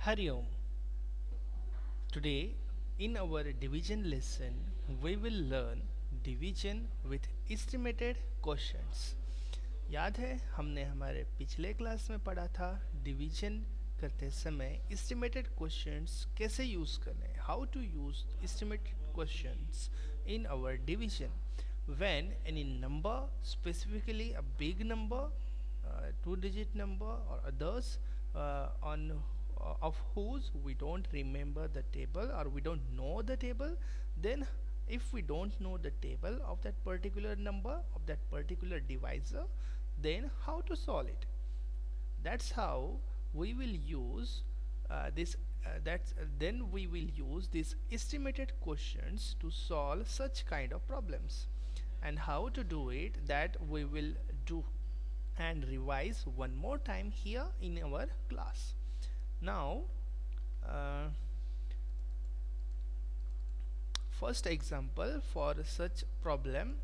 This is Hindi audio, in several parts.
Hari Om. Today, in our division lesson, we will learn division with estimated questions. याद है हमने हमारे पिछले क्लास में पढ़ा था डिवीजन करते समय एस्टिमेटेड क्वेश्चंस कैसे यूज़ करने, how to use estimated questions in our division when any number, specifically a big number, two-digit number or others, on of whose we don't remember the table or we don't know the table, then if we don't know the table of that particular number of that particular divisor, then how to solve it. That's how we will use this that's then we will use these estimated questions to solve such kind of problems. And how to do it, that we will do and revise one more time here in our class. Now, uh, first example for such problem,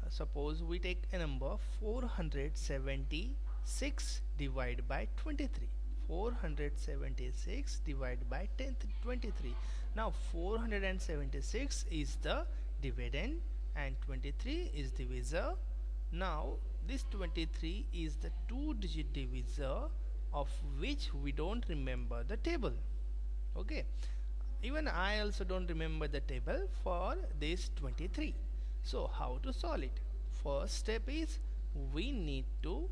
suppose we take a number 476 divided by 23. 476 divided by 23. Now 476 is the dividend and 23 is divisor. Now this 23 is the two-digit divisor of which we don't remember the table. Okay, even I also don't remember the table for this 23. So how to solve it? First step is we need to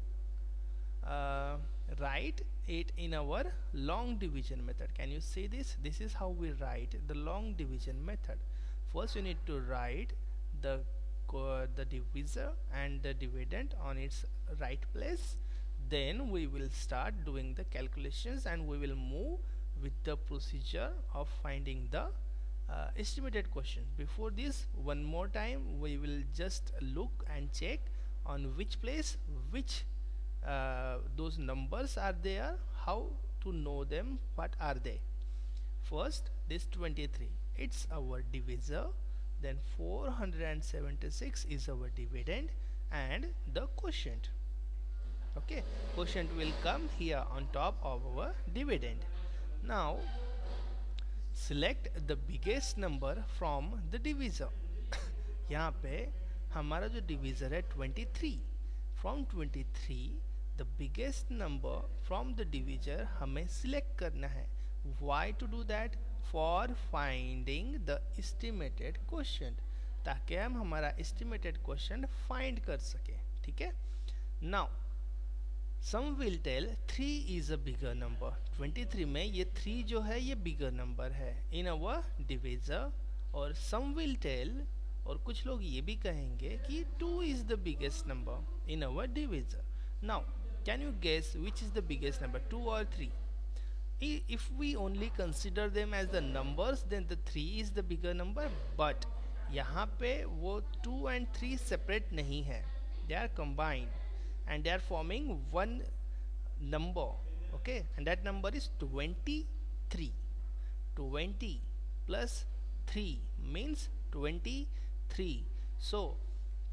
uh, write it in our long division method. Can you see this? This is how we write the long division method. First you need to write the the divisor and the dividend on its right place. Then we will start doing the calculations and we will move with the procedure of finding the estimated question. Before this, one more time we will just look and check on which place which those numbers are there, how to know them, what are they. First, this 23, it's our divisor, then 476 is our dividend and the quotient. Okay, quotient will come here on top of our dividend. Now select the biggest number from the divisor. यहाँ पे हमारा जो डिविज़र है 23, from 23 the biggest number from the divisor हमें सिलेक्ट करना है. Why to do that? For finding the estimated question, ताकि हम हमारा एस्टिमेटेड क्वेश्चन फाइंड कर सकें. ठीक है. Now some will tell 3 is a bigger number. 23 में ये 3 जो है ये बिगर नंबर है इन अवर डिविजर. और सम विल टेल, और कुछ लोग ये भी कहेंगे कि 2 is the biggest number in our divisor. Now can you guess which is the biggest number, 2 और 3? If we only consider them as the numbers, then the 3 is the bigger number. But यहाँ पे वो 2 and 3 separate नहीं है, they are combined and they are forming one number. Okay, and that number is 23. 20 plus 3 means 23. So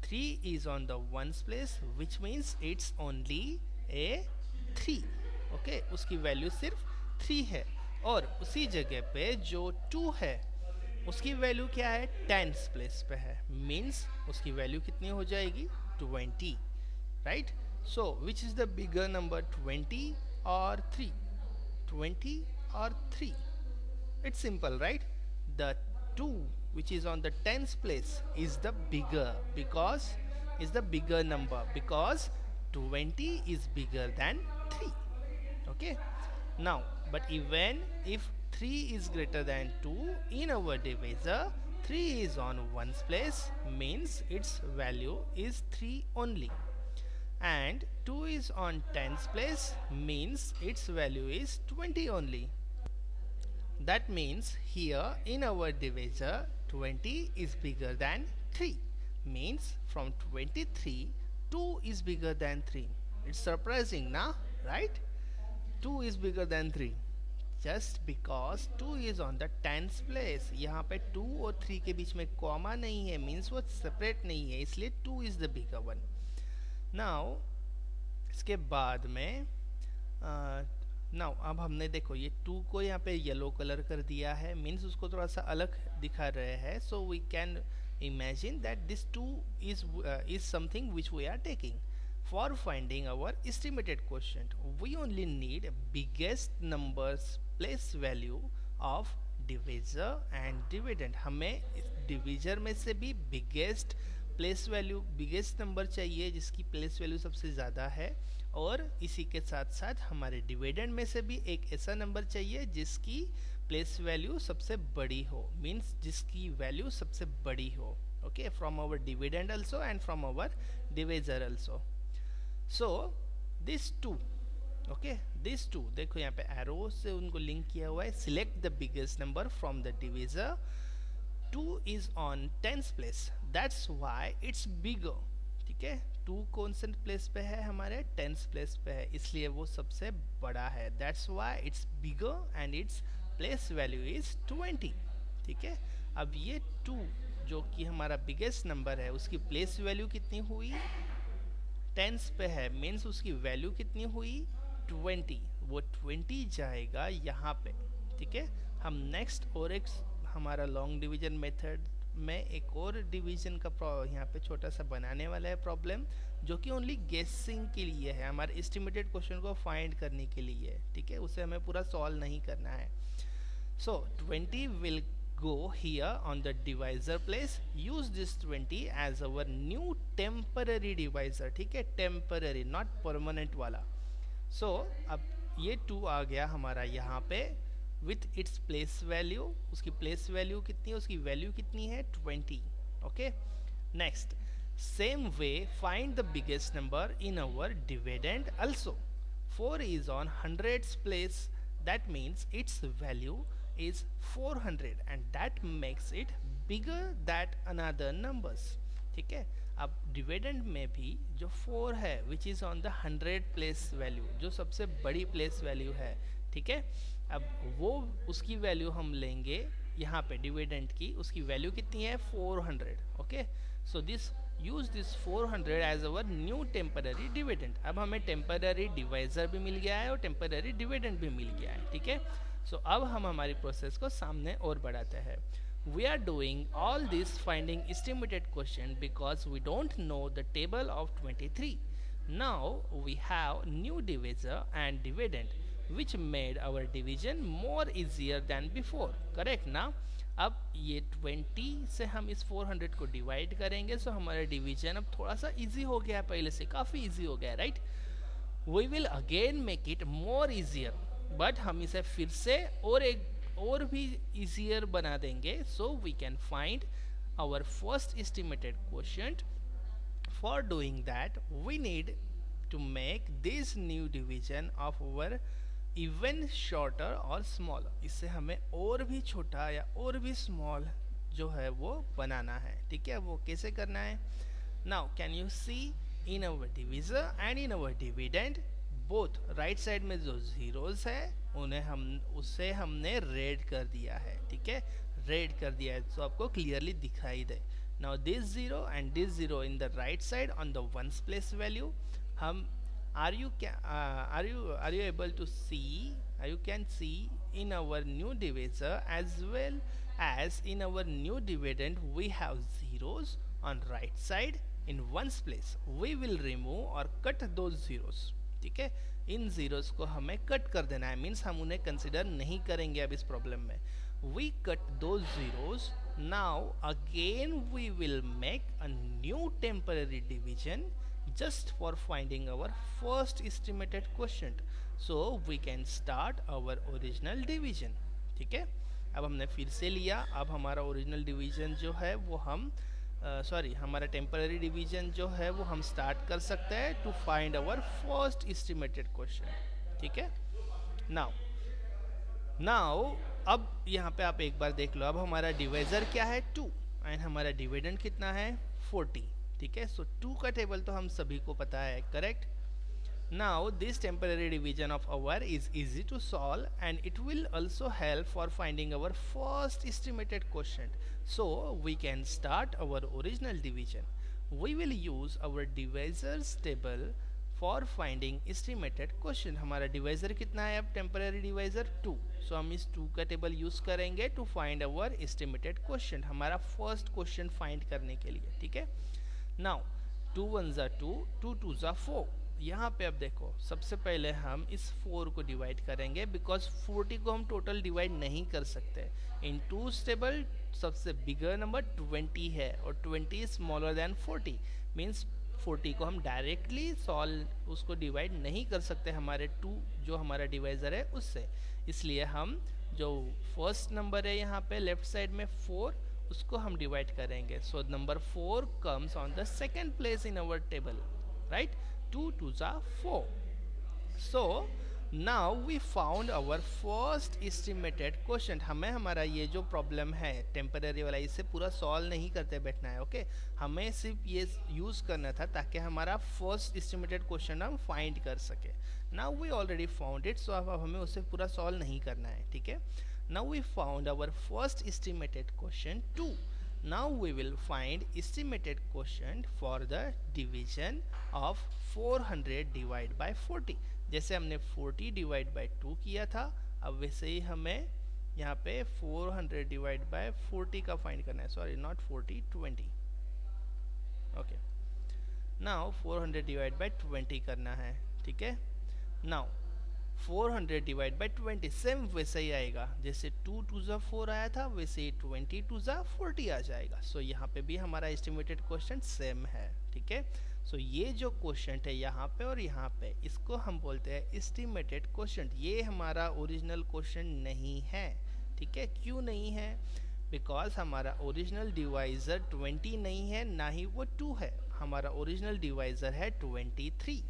3 is on the ones place, which means it's only a 3. Okay, उसकी वैल्यू सिर्फ 3 है. और उसी जगह पे जो 2 है उसकी वैल्यू क्या है, टेंस प्लेस पे है, मीन्स उसकी वैल्यू कितनी हो जाएगी, 20. Right. So which is the bigger number, 20 और 3? 20 और 3. It's simple, right? The 2 which is on the tens place is the bigger, because is the bigger number, because 20 is bigger than 3. Okay. Now, but even if 3 is greater than 2 in our divisor, 3 is on ones place, means its value is 3 only. And 2 is on tens place, means its value is 20 only. That means here in our divisor 20 is bigger than 3, means from 23 2 is bigger than 3. It's surprising now, right? 2 is bigger than 3 just because 2 is on the tens place. यहाँ पे 2 और 3 के बीच में कॉमा नहीं है, means वो सेपरेट नहीं है, इसलिए 2 is the bigger one. Now इसके बाद में नाउ अब हमने देखो ये 2 को यहाँ पे येलो कलर कर दिया है, मीन्स उसको थोड़ा सा अलग दिखा रहे हैं. So we can imagine that this 2 is something which we are taking. For finding our estimated quotient, we only need biggest numbers place value of divisor and dividend. हमें डिविजर में से भी biggest place value, biggest number चाहिए जिसकी प्लेस वैल्यू सबसे ज़्यादा है, और इसी के साथ साथ हमारे डिविडेंड में से भी एक ऐसा नंबर चाहिए जिसकी प्लेस वैल्यू सबसे बड़ी हो, मीन्स जिसकी वैल्यू सबसे बड़ी हो. Okay, from our dividend also and from our divisor also. So this two, okay, this two देखो यहाँ पे एरो से उनको लिंक किया हुआ है. Select the biggest number from the divisor. 2 is on 10th place, that's why it's bigger. ठीक है, 2 कौन से प्लेस पे है, हमारे 10th प्लेस पे है, इसलिए वो सबसे बड़ा है. that's why it's bigger and its place value is 20. ठीक है, अब ये 2 जो कि हमारा बिगेस्ट नंबर है उसकी प्लेस वैल्यू कितनी हुई, 10th पे है, मीन्स उसकी वैल्यू कितनी हुई 20. वो 20 जाएगा यहाँ पे. ठीक है, हम नेक्स्ट और एक हमारा लॉन्ग डिवीजन मेथड में एक और डिवीजन का यहाँ पे छोटा सा बनाने वाला है प्रॉब्लम, जो कि ओनली गेसिंग के लिए है, हमारे एस्टिमेटेड क्वेश्चन को फाइंड करने के लिए है. ठीक है, उसे हमें पूरा सॉल्व नहीं करना है. सो 20 will go here on the divisor place. Use this 20 as our new temporary divisor. ठीक है, temporary not permanent वाला. So अब ये 2 आ गया हमारा यहाँ पे with its place value. उसकी place value कितनी है, उसकी value कितनी है 20. Okay, next same way find the biggest number in our dividend also. 4 is on hundreds place, that means its value is 400 and that makes it bigger than another numbers. ठीक है, अब डिविडेंड में भी जो 4 है which is on the 100 place value, जो सबसे बड़ी place value है. ठीक है, अब वो उसकी वैल्यू हम लेंगे यहाँ पे डिविडेंड की, उसकी वैल्यू कितनी है 400. Okay, so this use this 400 as our new temporary dividend. अब हमें टेम्पररी डिवाइजर भी मिल गया है और टेम्पररी डिविडेंड भी मिल गया है. ठीक है, सो अब हम हमारी प्रोसेस को सामने और बढ़ाते हैं. We are doing all this finding estimated question because we don't know the table of 23. Now we have new divisor and dividend which made our division more easier than before. Correct ना? अब ये 20 से हम इस 400 को डिवाइड करेंगे, सो हमारा डिवीजन अब थोड़ा सा इजी हो गया है, पहले से काफ़ी इजी हो गया है, right? We will again make it more easier, but हम इसे फिर से और भी easier बना देंगे, so we can find our first estimated quotient. For doing that we need to make this new division of our even shorter or smaller. इससे हमें और भी छोटा या और भी small जो है वो बनाना है. ठीक है, वो कैसे करना है? Now can you see in our divisor and in our dividend both right side में जो जीरोस है उसे हमने रेड कर दिया है. ठीक है, रेड कर दिया है तो आपको क्लियरली दिखाई दे. Now this zero and this zero in the right side on the ones place value. हम are you able to see, you can see in our new divisor as well as in our new dividend we have zeros on right side in ones place. We will remove or cut those zeros. ठीक है, इन जीरोस को हमें कट कर देना है, मीन्स हम उन्हें कंसिडर नहीं करेंगे अब इस प्रॉब्लम में. वी कट दो zeros. Now again we will make a new temporary division just for finding our first estimated quotient, so we can start our original division. ठीक है, अब हमने फिर से लिया. अब हमारा ओरिजिनल डिवीजन जो है वो हम हमारा टेम्पररी डिवीजन जो है वो हम स्टार्ट कर सकते हैं to find our first estimated question. ठीक है, नाउ अब यहाँ पे आप एक बार देख लो. अब हमारा डिवाइजर क्या है 2 एंड हमारा डिविडेंड कितना है 40. ठीक है, सो 2 का टेबल तो हम सभी को पता है, correct? Now this temporary division of our is easy to solve and it will also help for finding our first estimated quotient. So we can start our original division. We will use our divisors table for finding estimated question. हमारा डिवाइजर कितना है अब, टेम्पररी डिवाइजर 2, सो हम इस 2 का टेबल यूज करेंगे to find our estimated question, हमारा फर्स्ट क्वेश्चन फाइंड करने के लिए, ठीक है। नाउ 2 1 ज़ा 2, 2 2 ज़ा 4। यहाँ पे अब देखो सबसे पहले हम इस 4 को डिवाइड करेंगे, बिकॉज 40 को हम टोटल डिवाइड नहीं कर सकते। इन 2's टेबल सबसे बिगर नंबर 20 है और 20 इज स्मॉलर देन 40, मीन्स 40 को हम डायरेक्टली सॉल्व उसको डिवाइड नहीं कर सकते हमारे 2 जो हमारा डिवाइजर है उससे। इसलिए हम जो फर्स्ट नंबर है यहाँ पे लेफ्ट साइड में 4, उसको हम डिवाइड करेंगे। So number 4 comes on the second place in our table, right. 2 2 ज़ा 4। So now we found our first estimated question. हमें हमारा ये जो प्रॉब्लम है टेम्पररी वाला, इसे पूरा सॉल्व नहीं करते बैठना है, ओके। हमें सिर्फ ये यूज करना था ताकि हमारा फर्स्ट एस्टिमेटेड क्वेश्चन हम फाइंड कर सके। Now we already found it, so अब हमें उसे पूरा सॉल्व नहीं करना है, ठीक है। Now we found our first estimated question 2। Now we will find estimated quotient for the division of 400 divided by 40। जैसे हमने 40 डिवाइड बाई 2 किया था, अब वैसे ही हमें यहाँ पे 400 डिवाइड बाय 40 का फाइंड करना है, sorry not 40, 20, okay. Now 400 divide by 20 करना है, ठीक है। नाउ 400 डिवाइड बाई 20 सेम वैसे ही आएगा, जैसे 2 2 ज़ा 4 आया था वैसे ही 20 2 ज़ा 40 आ जाएगा। सो यहाँ पे भी हमारा एस्टिमेटेड क्वेश्चन सेम है, ठीक है। सो ये जो क्वेश्चन है यहाँ पे और यहाँ पे, इसको हम बोलते हैं एस्टिमेटेड क्वेश्चन। ये हमारा ओरिजिनल क्वेश्चन नहीं है, ठीक है। क्यों नहीं है? बिकॉज हमारा ओरिजिनल डिवाइजर 20 नहीं है, ना ही वो 2 है। हमारा ओरिजिनल डिवाइजर है 23,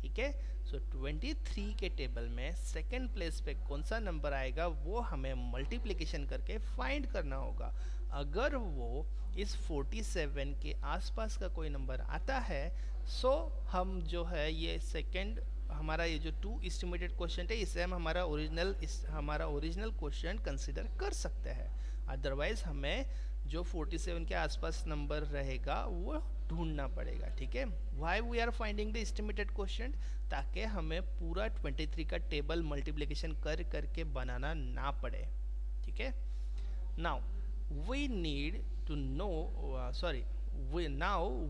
ठीक है। सो 23 के टेबल में सेकेंड प्लेस पे कौन सा नंबर आएगा वो हमें मल्टीप्लिकेशन करके फाइंड करना होगा। अगर वो इस 47 के आसपास का कोई नंबर आता है, सो हम जो है ये सेकेंड हमारा ये जो 2 एस्टिमेटेड क्वेश्चन है इसे हम हमारा ओरिजिनल क्वेश्चन कंसिडर कर सकते हैं। अदरवाइज हमें जो 47 के आसपास नंबर रहेगा वो ढूंढना पड़ेगा, ठीक है। Why we are finding the estimated question, ताकि हमें पूरा 23 का टेबल मल्टीप्लिकेशन कर करके बनाना ना पड़े, ठीक है। Now we need to know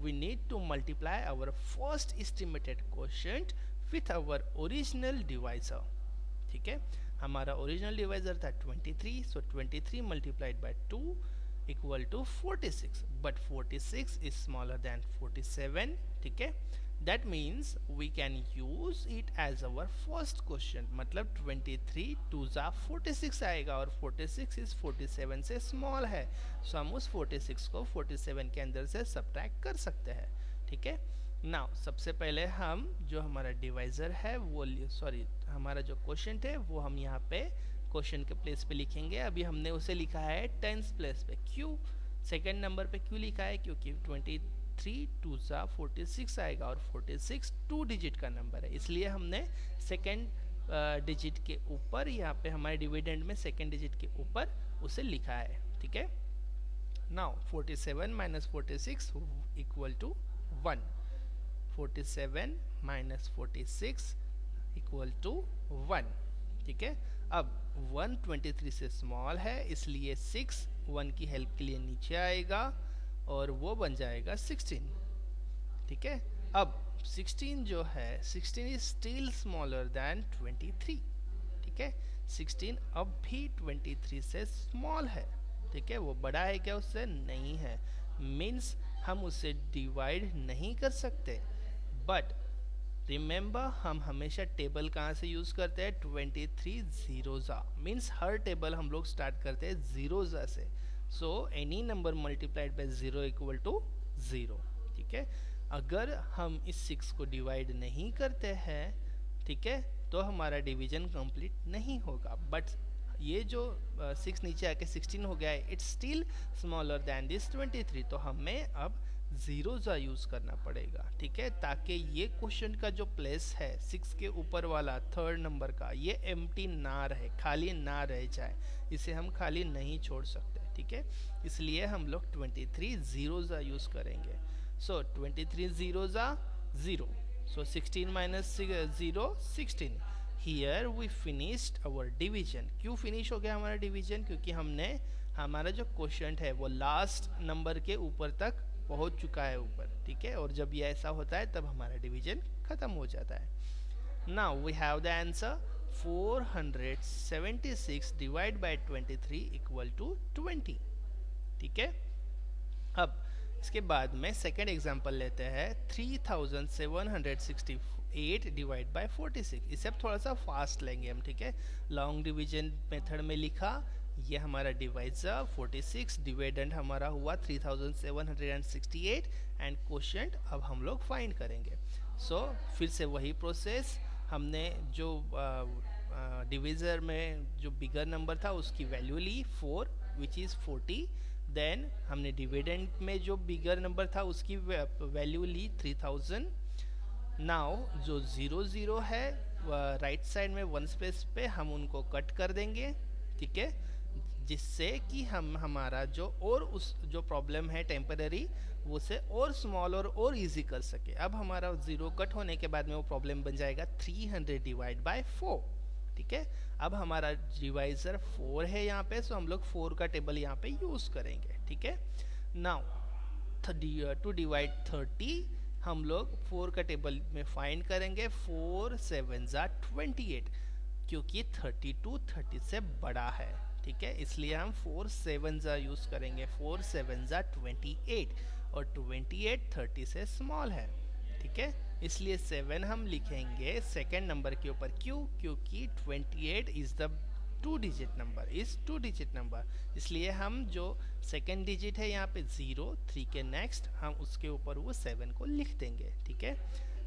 we need to multiply our first estimated quotient with our original divisor, ठीक है। हमारा ओरिजिनल डिवाइजर था 23, so 23 multiplied by 2 equal to 46, but 46 is smaller than 47, ठीक है। That means we can use it as our first question, मतलब 23 2 ज़ा 46 आएगा और 46 इज 47 से स्मॉल है, सो हम उस 46 को 47 के अंदर से सब्ट्रैक्ट कर सकते हैं, ठीक है। नाउ सबसे पहले हम जो हमारा डिवाइजर है वो हमारा जो क्वेश्चन है वो हम यहाँ पे क्वेश्चन के प्लेस पे लिखेंगे। अभी हमने उसे लिखा है 10th प्लेस पे। क्यों सेकेंड नंबर पे क्यों लिखा है? क्योंकि 23 2 ज़ा 46 आएगा और 46 2 डिजिट का नंबर है, इसलिए हमने सेकेंड डिजिट के ऊपर यहाँ पे हमारे डिविडेंड में सेकेंड डिजिट के ऊपर उसे लिखा है, ठीक है। नाउ 47 minus 46 equal to 1, 47 minus 46 equal to 1, ठीक है। अब 1 23 से स्मॉल है, इसलिए 6 1 की हेल्प के लिए नीचे आएगा और वो बन जाएगा 16, ठीक है। अब 16 जो है 16 इज स्टिल स्मॉलर दैन 23, ठीक है। 16 अब भी 23 से स्मॉल है, ठीक है। वो बड़ा है क्या उससे? नहीं है, मीन्स हम उसे डिवाइड नहीं कर सकते। बट रिमेंबर हम हमेशा टेबल कहाँ से यूज करते हैं? 23 जीरोज़ा, मीन्स हर टेबल हम लोग स्टार्ट करते हैं जीरोज़ा से। So any number multiplied by 0 equal to 0, ठीक है। अगर हम इस 6 को डिवाइड नहीं करते हैं, ठीक है, तो हमारा डिवीजन कंप्लीट नहीं होगा। बट ये जो 6 नीचे आके 16 हो गया है, it's still smaller than this 23, तो हमें अब जीरोज़ा यूज करना पड़ेगा, ठीक है, ताकि ये क्वेश्चन का जो प्लेस है 6 के ऊपर वाला थर्ड नंबर का, ये एम्प्टी ना रहे, खाली ना रह जाए, इसे हम खाली नहीं छोड़ सकते, ठीक है। इसलिए हम लोग 23 जीरोज़ा यूज करेंगे। सो 23 जीरोज़ा 0, So 16 minus 0, 16. Here we finished our division. क्यों फिनिश हो गया हमारा डिवीजन? क्योंकि हमने हमारा जो क्वेश्चन है वो लास्ट नंबर के ऊपर तक पहुंच चुका है ऊपर, ठीक है। और जब ये ऐसा होता है तब हमारा डिवीजन खत्म हो जाता है. Now we have the answer 476 divide by 23 equal to 20, ठीक है। अब इसके बाद में सेकेंड एग्जांपल लेते हैं 3768 डिवाइड बाय 46. इसे अब थोड़ा सा फास्ट लेंगे हम, ठीक है। लॉन्ग डिवीजन मेथड में लिखा, ये हमारा डिवाइजर 46, डिविडेंड हमारा हुआ 3768 एंड क्वोशिएंट अब हम लोग फाइंड करेंगे. सो फिर से वही प्रोसेस, हमने जो डिविजर में जो बिगर नंबर था उसकी वैल्यू ली 4 विच इज़ 40. देन हमने डिविडेंड में जो बिगर नंबर था उसकी वैल्यू ली 3000. नाउ जो 0 है राइट साइड में वन स्पेस पे हम उनको कट कर देंगे, ठीक है, जिससे कि हम हमारा जो और उस जो प्रॉब्लम है टेम्पररी वो से और स्मॉल और इजी कर सके. अब हमारा 0 कट होने के बाद में वो प्रॉब्लम बन जाएगा 300 डिवाइड बाय 4, ठीक है. अब हमारा डिवाइजर 4 है यहाँ पे, सो हम लोग 4 का टेबल यहाँ पे यूज करेंगे, ठीक है. नाउ टू डिवाइड 30 हम लोग 4 का टेबल में फाइंड करेंगे. 4 7 28, क्योंकि 32 30 से बड़ा है, ठीक है, इसलिए हम 4 7 यूज करेंगे. 4 7 28 और 28 30 से स्मॉल है, ठीक है, इसलिए 7 हम लिखेंगे सेकेंड नंबर के ऊपर. क्यों? क्योंकि 28 इज द 2 डिजिट नंबर, इसलिए हम जो सेकेंड डिजिट है यहाँ पे 0 3 के नेक्स्ट हम उसके ऊपर वो 7 को लिख देंगे, ठीक है.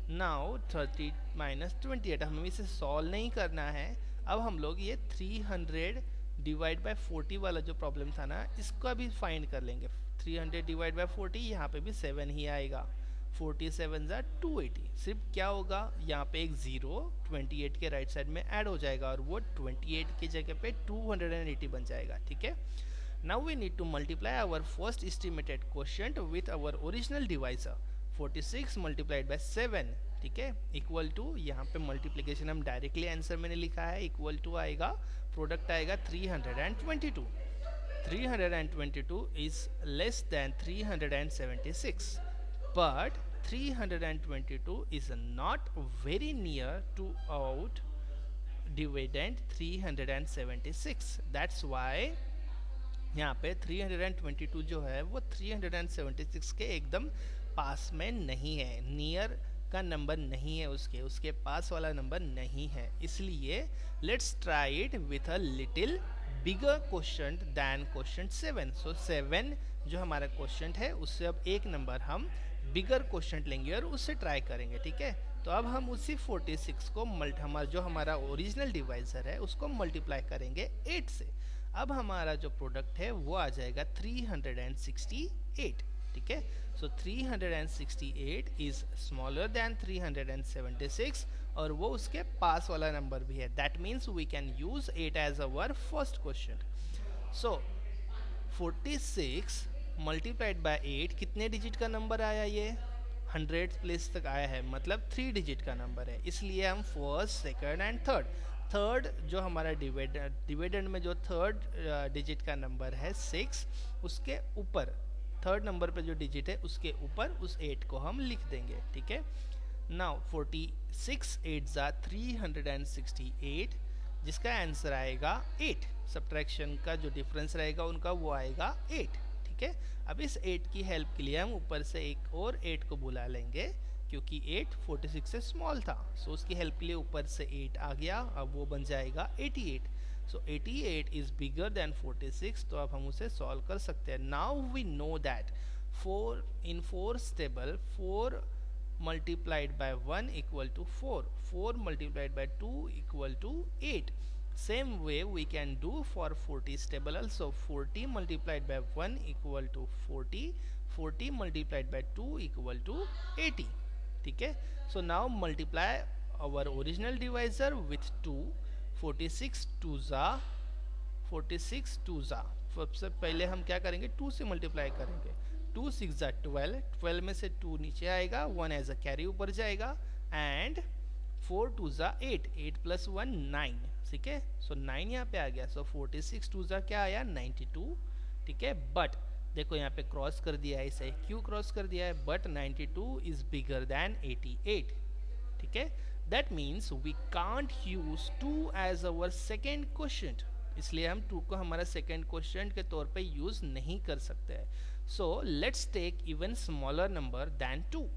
नाउ 30 माइनस 28 हमें इसे सॉल्व नहीं करना है. अब हम लोग ये 300 डिवाइड बाय 40 वाला जो प्रॉब्लम था ना, इसका भी फाइंड कर लेंगे. 300 डिवाइड बाय 40, यहाँ पे भी 7 ही आएगा. 47 280. सिर्फ क्या होगा, यहाँ पे एक 0 28 के राइट साइड में ऐड हो जाएगा और वो 28 की जगह पे 280 बन जाएगा, ठीक है. Now we need to multiply our first estimated quotient with our original divisor. 46 multiplied by 7, ठीक है, इक्वल टू, यहाँ पे मल्टीप्लिकेशन हम डायरेक्टली आंसर मैंने लिखा है, इक्वल टू आएगा, प्रोडक्ट आएगा 322. 322 is less than 376, but 322 is not very near to out dividend 376. That's why यहाँ पे 322 जो है वो 376 के एकदम पास में नहीं है, नियर का नंबर नहीं है, उसके पास वाला नंबर नहीं है. इसलिए let's try it with a little bigger question than question 7. So 7 जो हमारा क्वेश्चन है उससे अब एक नंबर हम बिगर क्वेश्चन लेंगे और उससे ट्राई करेंगे, ठीक है. तो अब हम उसी 46 को जो हमारा ओरिजिनल डिवाइजर है उसको मल्टीप्लाई करेंगे 8 से. अब हमारा जो प्रोडक्ट है वो आ जाएगा 368, ठीक है. सो 368 इज स्मॉलर दैन 376 और वो उसके पास वाला नंबर भी है. That means we can use 8 as our first question. So 46 multiplied by 8 कितने डिजिट का नंबर आया? ये 100 प्लेस तक आया है, मतलब 3 डिजिट का नंबर है. इसलिए हम फर्स्ट सेकंड एंड थर्ड जो हमारा डिविडेंड में जो थर्ड डिजिट का नंबर है 6, उसके ऊपर थर्ड नंबर पे जो डिजिट है उसके ऊपर उस 8 को हम लिख देंगे, ठीक है. नाउ 46 8 368, जिसका आंसर आएगा 8. सब्ट्रैक्शन का जो डिफरेंस रहेगा उनका वो आएगा 8, ठीक है. अब इस 8 की हेल्प के लिए हम ऊपर से एक और 8 को बुला लेंगे, क्योंकि 8 46 से स्मॉल था. सो उसकी हेल्प के लिए ऊपर से 8 आ गया, अब वो बन जाएगा 88. सो 88 इज बिगर देन 46, तो अब हम उसे सॉल्व कर सकते हैं. Now we know that 4 in 4 table 4 multiplied by 1 equal to 4, 4 multiplied by 2 equal to 8. Same way we can do for 40 table also. 40 multiplied by 1 equal to 40, 40 multiplied by 2 equal to 80, ठीक है. So now multiply our original divisor with 2. 46 2 सबसे पहले हम क्या करेंगे, 2 से मल्टीप्लाई करेंगे. 2 6 12, 12 में से 2 नीचे आएगा, 1 एज अ कैरी ऊपर जाएगा एंड 4 टू ज़ा 8, 8 प्लस 1 9, ठीक है। सो 9 यहाँ पे आ गया, सो 46 टू ज़ा क्या आया 92, ठीक है। बट देखो यहाँ पे क्रॉस कर दिया है इसे, क्यों क्रॉस कर दिया है, बट 92 इज बिगर देन 88, ठीक है। That means we can't use 2 as our second question, इसलिए हम 2 को हमारा सेकेंड क्वेश्चन के तौर पे यूज नहीं कर सकते हैं। So let's take even smaller number than 2,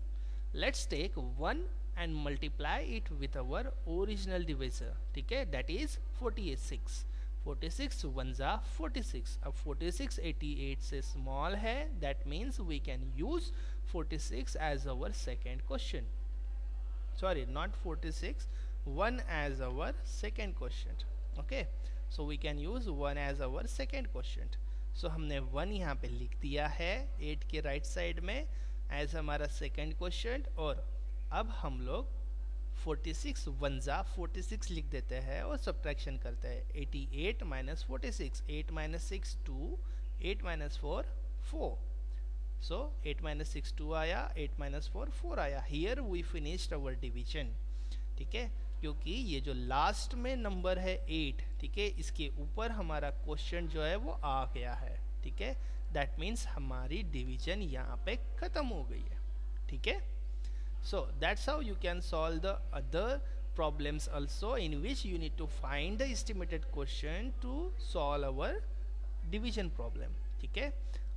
let's take 1 and multiply it with our original divisor, ठीक है, that is 46, 46 1 जा 46, अब 46 88 से small है, that means we can use 46 as our second question, sorry not 46, 1 as our second question, okay, so we can use 1 as our second question. so हमने 1 यहाँ पे लिख दिया है 8 के राइट साइड में एज हमारा सेकेंड क्वेश्चन, और अब हम लोग 46 1 जा 46 लिख देते हैं और सब्ट्रैक्शन करते हैं, 88 minus 46, 8 minus 6 2, 8 minus 4 4, so 8 minus 6 2 आया, 8 माइनस 4 4 आया। Here we finished our division, ठीक है, क्योंकि ये जो लास्ट में नंबर है 8, ठीक है, इसके ऊपर हमारा क्वेश्चन जो है वो आ गया है, ठीक है। दैट मीन्स हमारी डिवीजन यहाँ पे खत्म हो गई है, ठीक है। So that's how you can solve the other problems also, in which you need to find the estimated question to solve our division problem, ठीक है।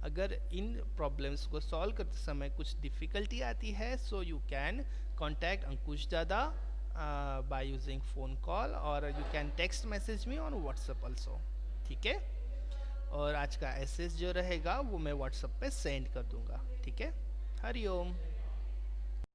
अगर इन problems को solve करते समय कुछ difficulty आती है, so you can contact अंकुश दादा by using phone call, or you can text message me on WhatsApp also, ठीक है। और आज का एसेस जो रहेगा वो मैं WhatsApp पे सेंड कर दूंगा, ठीक है। हरिओम।